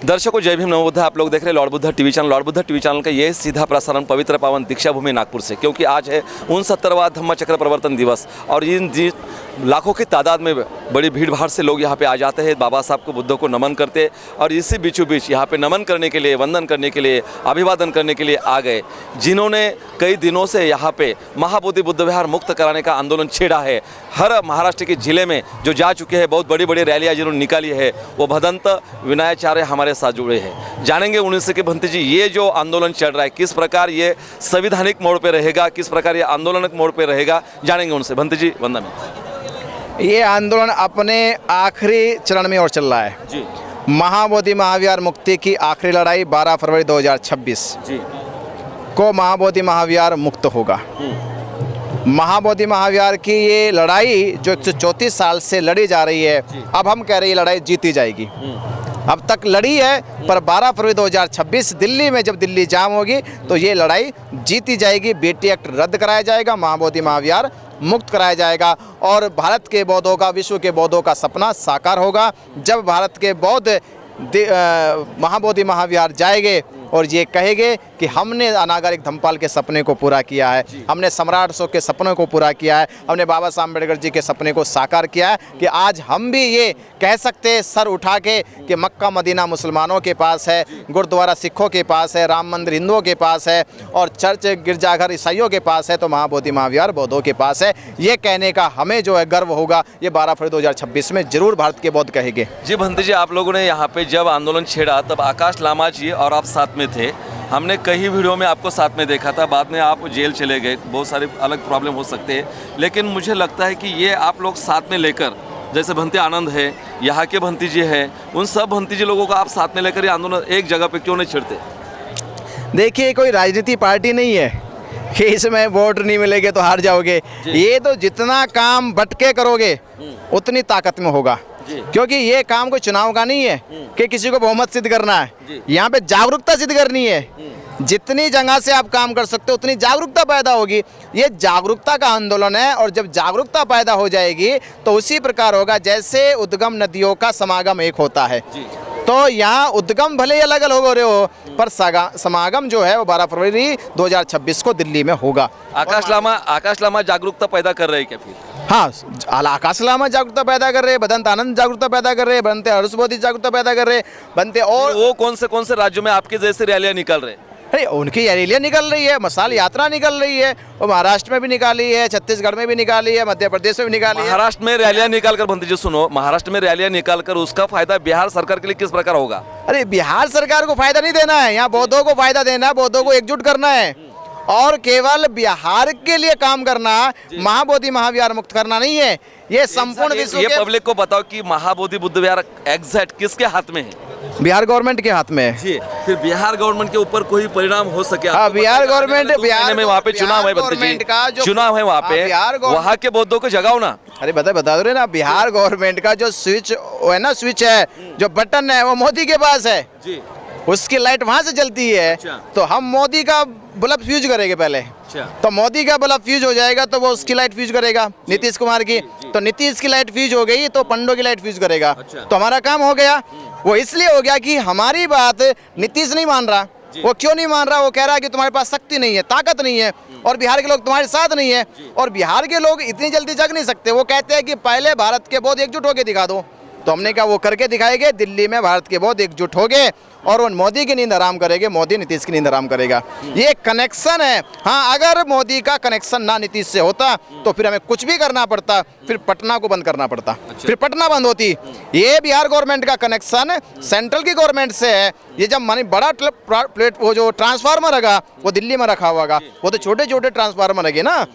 दर्शकों जय भीम नमो बुद्ध। आप लोग देख रहे हैं Lord Buddha TV channel. Lord Buddha TV channel का ये सीधा प्रसारण पवित्र पावन दीक्षा भूमि नागपुर से, क्योंकि आज है 69वां धम्म चक्र प्रवर्तन दिवस और इन लाखों की तादाद में बड़ी भीड़ भाड़ से लोग यहाँ पे आ जाते हैं, बाबा साहब को बुद्ध को नमन करते और इसी बीचों बीच यहाँ पे नमन करने के लिए, वंदन करने के लिए, अभिवादन करने के लिए आ गए जिन्होंने कई दिनों से यहाँ पे महाबोधि बुद्ध विहार मुक्त कराने का आंदोलन छेड़ा है। हर महाराष्ट्र के जिले में जो जा चुके हैं, बहुत बड़ी बड़ी रैलियाँ जिन्होंने निकाली है, वो भदंत विनायाचार्य हमारे साथ जुड़े हैं। जानेंगे उनसे कि भंते जी ये जो आंदोलन चल रहा है किस प्रकार ये संवैधानिक मोड़ पे रहेगा, किस प्रकार ये आंदोलनिक मोड़ पे रहेगा, जानेंगे उनसे। भंते जी वंदन। ये आंदोलन अपने आखिरी चरण में और चल रहा है जी। महाबोधि महाविहार मुक्ति की आखिरी लड़ाई 12 फरवरी 2026 जी को महाबोधि महाविहार मुक्त होगा। महाबोधि महाविहार की ये लड़ाई जो 134 साल से लड़ी जा रही है, अब हम कह रहे हैं ये लड़ाई जीती जाएगी। अब तक लड़ी है, पर 12 फरवरी 2026 दिल्ली में जब दिल्ली जाम होगी तो ये लड़ाई जीती जाएगी। बीटी एक्ट रद्द कराया जाएगा, महाबोधि महाविहार मुक्त कराया जाएगा और भारत के बौद्धों का, विश्व के बौद्धों का सपना साकार होगा। जब भारत के बौद्ध महाबोधि महाविहार जाएंगे और ये कहेंगे कि हमने अनागरिक धम्मपाल के सपने को पूरा किया है, हमने सम्राट अशोक के सपनों को पूरा किया है, हमने बाबा साहब अम्बेडकर जी के सपने को साकार किया है, कि आज हम भी ये कह सकते हैं सर उठा के कि मक्का मदीना मुसलमानों के पास है, गुरुद्वारा सिखों के पास है, राम मंदिर हिंदुओं के पास है और चर्च गिरजाघर ईसाइयों के पास है, तो महाबोधि महाविहार बौद्धों के पास है। ये कहने का हमें जो है गर्व होगा। ये 12 फरवरी 2026 में जरूर भारत के बौद्ध कहेंगे। जी भंते जी, आप लोगों ने यहाँ पे जब आंदोलन छेड़ा तब आकाश लामा जी और आप साथ में थे। हमने कई वीडियो में आपको साथ में देखा था, बाद में आप जेल चले गए, बहुत सारे अलग प्रॉब्लम हो सकते हैं, लेकिन मुझे लगता है कि ये आप लोग साथ में लेकर, जैसे भंते आनंद है, यहाँ के भंती जी है, उन सब भंती जी लोगों को आप साथ में लेकर ये आंदोलन एक जगह पे क्यों नहीं छिड़ते? देखिए, कोई राजनीति पार्टी नहीं है कि इसमें वोट नहीं मिलेंगे तो हार जाओगे। ये तो जितना काम बटके करोगे उतनी ताकत में होगा, क्योंकि ये काम कोई चुनाव का नहीं है कि किसी को बहुमत सिद्ध करना है। यहाँ पे जागरूकता सिद्ध करनी है। जितनी जगह से आप काम कर सकते हो उतनी जागरूकता पैदा होगी। ये जागरूकता का आंदोलन है और जब जागरूकता पैदा हो जाएगी तो उसी प्रकार होगा जैसे उद्गम नदियों का समागम एक होता है। तो यहाँ उद्गम भले ही अलग अलग हो रहे हो, पर समागम जो है वो 12 फरवरी 2026 को दिल्ली में होगा। आकाश लामा जागरूकता पैदा कर रहे हैं क्या फिर? हाँ, आकाश लामा जागरूकता पैदा कर रहे हैं, भदंत आनंद जागरूकता पैदा कर रहे हैं, बनते हर्षबोधि जागरूकता पैदा कर रहे हैं, बनते और वो कौन से राज्यों में आपके जैसे रैलियां निकल रहे हैं? अरे उनकी रैलियाँ निकल रही है, मसाल यात्रा निकल रही है, वो महाराष्ट्र में भी निकाली है, छत्तीसगढ़ में भी निकाली है, मध्य प्रदेश में भी निकाली है। महाराष्ट्र में रैलियां निकालकर भंते जी सुनो, महाराष्ट्र में रैलियां निकालकर उसका फायदा बिहार सरकार के लिए किस प्रकार होगा? अरे बिहार सरकार को फायदा नहीं देना है, यहाँ बौद्धों को फायदा देना है, बौद्धों को एकजुट करना है और केवल बिहार के लिए काम करना, महाबोधि महाविहार मुक्त करना नहीं है। ये संपूर्ण विश्व ये पब्लिक को बताओ कि महाबोधि बुद्ध विहार एग्जैक्ट किसके हाथ में है? बिहार गवर्नमेंट के हाथ में है। जी, फिर बिहार गवर्नमेंट के ऊपर कोई परिणाम हो सके? हाँ, बिहार गवर्नमेंट, बिहार में वहाँ पे चुनाव है, चुनाव है वहाँ पे, वहाँ के बौद्धों को जगाओ ना। अरे बता दो रहे ना, बिहार गवर्नमेंट का जो स्विच है ना, स्विच है, जो बटन है वो मोदी के पास है जी, उसकी लाइट वहां से जलती है। तो हम मोदी का बल्ब फ्यूज करेंगे पहले, तो मोदी का बल्ब फ्यूज हो जाएगा तो वो उसकी लाइट फ्यूज करेगा, नीतीश कुमार की। तो नीतीश की लाइट फ्यूज हो गई तो पंडो की लाइट फ्यूज करेगा। तो हमारा काम हो गया। वो इसलिए हो गया कि हमारी बात नीतीश नहीं मान रहा। वो क्यों नहीं मान रहा? वो कह रहा है कि तुम्हारे पास शक्ति नहीं है, ताकत नहीं है और बिहार के लोग तुम्हारे साथ नहीं है, और बिहार के लोग इतनी जल्दी जग नहीं सकते। वो कहते हैं कि पहले भारत के बौद्ध एकजुट होकर दिखा दो। तो हमने कहा वो करके दिखाएंगे। दिल्ली में भारत के बौद्ध एकजुट हो गए और वो मोदी की नींद आराम करेंगे, मोदी नीतीश की नींद आराम करेगा। ये कनेक्शन है। हाँ, अगर मोदी का कनेक्शन ना नीतीश से होता तो फिर हमें कुछ भी करना पड़ता, फिर पटना को बंद करना पड़ता, फिर पटना बंद होती। ये बिहार गवर्नमेंट का कनेक्शन सेंट्रल की गवर्नमेंट से है। ये जब मानी बड़ा प्लेट वो जो ट्रांसफार्मर रखा वो दिल्ली में रखा हुआ, वो तो छोटे छोटे ट्रांसफार्मर रखे ना,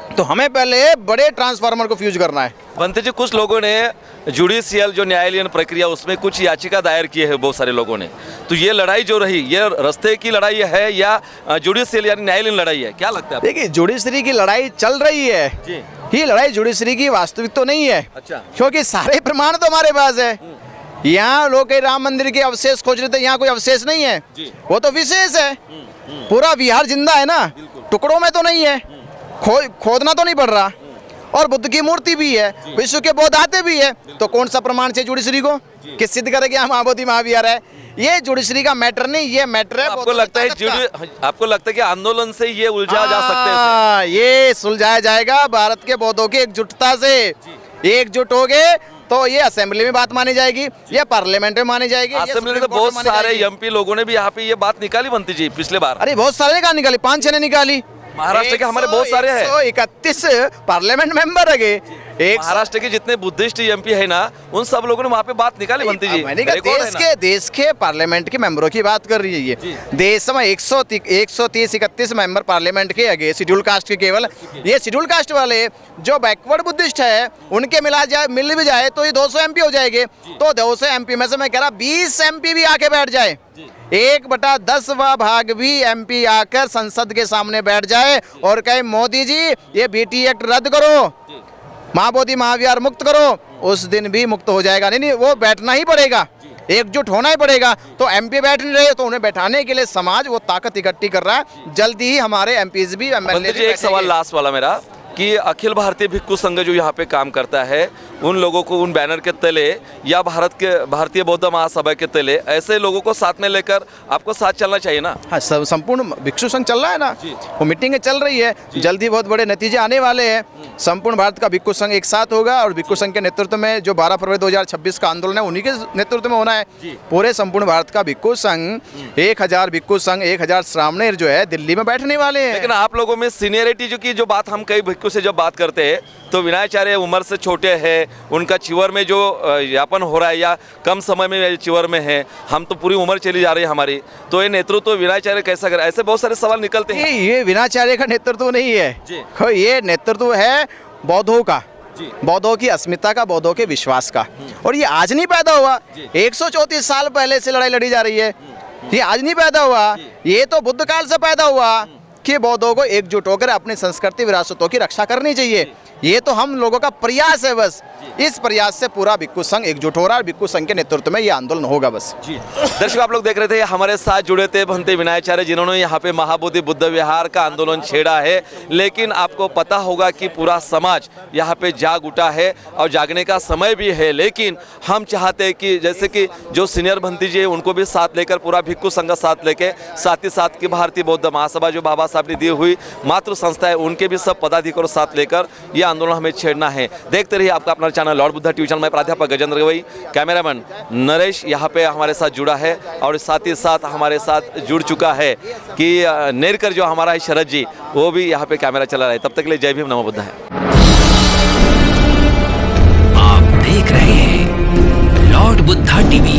तो हमें पहले बड़े ट्रांसफार्मर को फ्यूज करना है। बनते जी, कुछ लोगों ने जुडिशियल जो न्यायालयीन प्रक्रिया उसमें कुछ याचिका दायर की है बहुत सारे लोगों ने, तो ये लड़ाई जो रही ये रास्ते की लड़ाई है या जुडिशियल यानी न्यायालयीन लड़ाई है, क्या लगता है? देखिए, जुडिशरी की लड़ाई चल रही है जी। ये लड़ाई जुडिशरी की वास्तविक तो नहीं है। अच्छा। क्योंकि सारे प्रमाण तो हमारे पास है। यहाँ लोग राम मंदिर के अवशेष खोज रहे थे, यहाँ कोई अवशेष नहीं है, वो तो विशेष है। पूरा बिहार जिंदा है ना, टुकड़ों में तो नहीं है, खोदना तो नहीं पड़ रहा। और बुद्ध की मूर्ति भी है, विश्व के बौद्ध आते भी है, तो कौन सा प्रमाण चाहिए जुडिशरी को? कि सिद्ध करेगी हम मोदी महावीर है। ये जुडिशरी का मैटर नहीं, ये मैटर है आपको लगता है आपको लगता है कि आंदोलन से ये उलझा जा सकते हैं? हाँ, ये सुलझाया जाएगा भारत के बौद्धों की एकजुटता से। एकजुट हो गए तो ये असेंबली में बात मानी जाएगी, ये पार्लियामेंट में मानी जाएगी। असेंबली में तो बहुत सारे एमपी लोगों ने भी यहाँ पे ये बात निकाली बनती जी पिछले बार। अरे बहुत सारे कहाँ निकाली, 5-6 ने निकाली। महाराष्ट्र के हमारे बहुत सारे हैं, 131 पार्लियामेंट मेंबर है। महाराष्ट्र के जितने बुद्धिस्ट एमपी है ना, उन सब लोगों ने वहाँ पे बात निकाली बनती जी। मैंने कहा देश के पार्लियामेंट के मेंबरों की बात कर रही है ये। देश में 130-31 मेंबर पार्लियामेंट के आगे शेड्यूल कास्ट के, केवल ये शेड्यूल कास्ट वाले जो बैकवर्ड बुद्धिस्ट है उनके मिल भी जाए तो ये 200 एमपी हो जाएंगे। तो 200 एमपी में से मैं कह रहा 20 एमपी भी आके बैठ जाए, 1/10वां भाग भी एमपी आकर संसद के सामने बैठ जाए और कहे मोदी जी ये बीटी एक्ट रद्द करो, महाबोधि महाविहार मुक्त करो, उस दिन भी मुक्त हो जाएगा। नहीं, वो बैठना ही पड़ेगा, एकजुट होना ही पड़ेगा। तो एमपी बैठ नहीं रहे तो उन्हें बैठाने के लिए समाज वो ताकत इकट्ठी कर रहा है। जल्दी ही हमारे एमपीज भी, एमएलए भी। एक सवाल लास्ट वाला मेरा कि अखिल भारतीय भिक्षु संघ जो यहाँ पे काम करता है, उन लोगों को उन बैनर के तले या भारतीय बौद्ध महासभा के तले ऐसे लोगों को साथ में लेकर आपको साथ चलना चाहिए ना? हाँ, सब संपूर्ण भिक्षु संघ चल रहा है ना, वो मीटिंगें चल रही है, जल्दी बहुत बड़े नतीजे आने वाले हैं। संपूर्ण भारत का भिक्षु संघ एक साथ होगा और भिक्षु संघ के नेतृत्व में जो 12 फरवरी 2026 का आंदोलन है उन्हीं के नेतृत्व में होना है। पूरे संपूर्ण भारत का भिक्षु संघ 1000 भिक्षु संघ 1000 श्रामणेर जो है दिल्ली में बैठने वाले हैं। लेकिन आप लोगों में सीनियरिटी जो बात हम कई भिक्षु से जब बात करते हैं तो विनयाचार्य उम्र से छोटे हैं, उनका चिवर में जो यापन हो रहा है या कम समय में चिवर में है, हम तो पूरी उम्र चली जा रही है हमारी, तो ये नेतृत्व विनयाचार्य कैसा करे? ऐसे बहुत सारे सवाल निकलते हैं। ये विनयाचार्य का नेतृत्व नहीं है, ये नेतृत्व है बौद्धों का, बौद्धों की अस्मिता का, बौद्धों के विश्वास का। और ये आज नहीं पैदा हुआ, 134 साल पहले से लड़ाई लड़ी जा रही है। ये आज नहीं पैदा हुआ, ये तो बुद्ध काल से पैदा हुआ कि बौद्धों को एकजुट होकर अपनी संस्कृति विरासतों की रक्षा करनी चाहिए। ये तो हम लोगों का प्रयास है, बस इस प्रयास से पूरा भिक्षु संघ एकजुट हो रहा है। भिक्षु संघ के नेतृत्व में ये आंदोलन होगा बस। दर्शक आप लोग देख रहे थे हमारे साथ जुड़े थे भंते विनयाचार्य, जिन्होंने यहाँ पे महाबोधि बुद्ध विहार का आंदोलन छेड़ा है। लेकिन आपको पता होगा कि पूरा समाज यहाँ पे जाग उठा है और जागने का समय भी है। लेकिन हम चाहते हैं कि जैसे कि जो सीनियर भंती जी है उनको भी साथ लेकर, पूरा भिक्षु संघ साथ लेके, साथ ही साथ की भारतीय बौद्ध महासभा जो बाबा साहब ने दी हुई मातृ संस्था है उनके भी सब पदाधिकारियों साथ लेकर ये आंदोलन हमें छेड़ना है। देखते रहिए आपका अपना channel Lord Buddha TV channel में। प्राध्यापक गजेंद्र गवई, कैमरामैन नरेश यहाँ पे हमारे साथ जुड़ा है और साथ ही साथ हमारे साथ जुड़ चुका है कि नेरकर जो हमारा है शरद जी, वो भी यहाँ पे कैमरा चला रहा है। तब तक के लिए जय भीम, नमो बुद्ध है। आप देख रहे हैं लॉर्ड बुद्धा टीवी।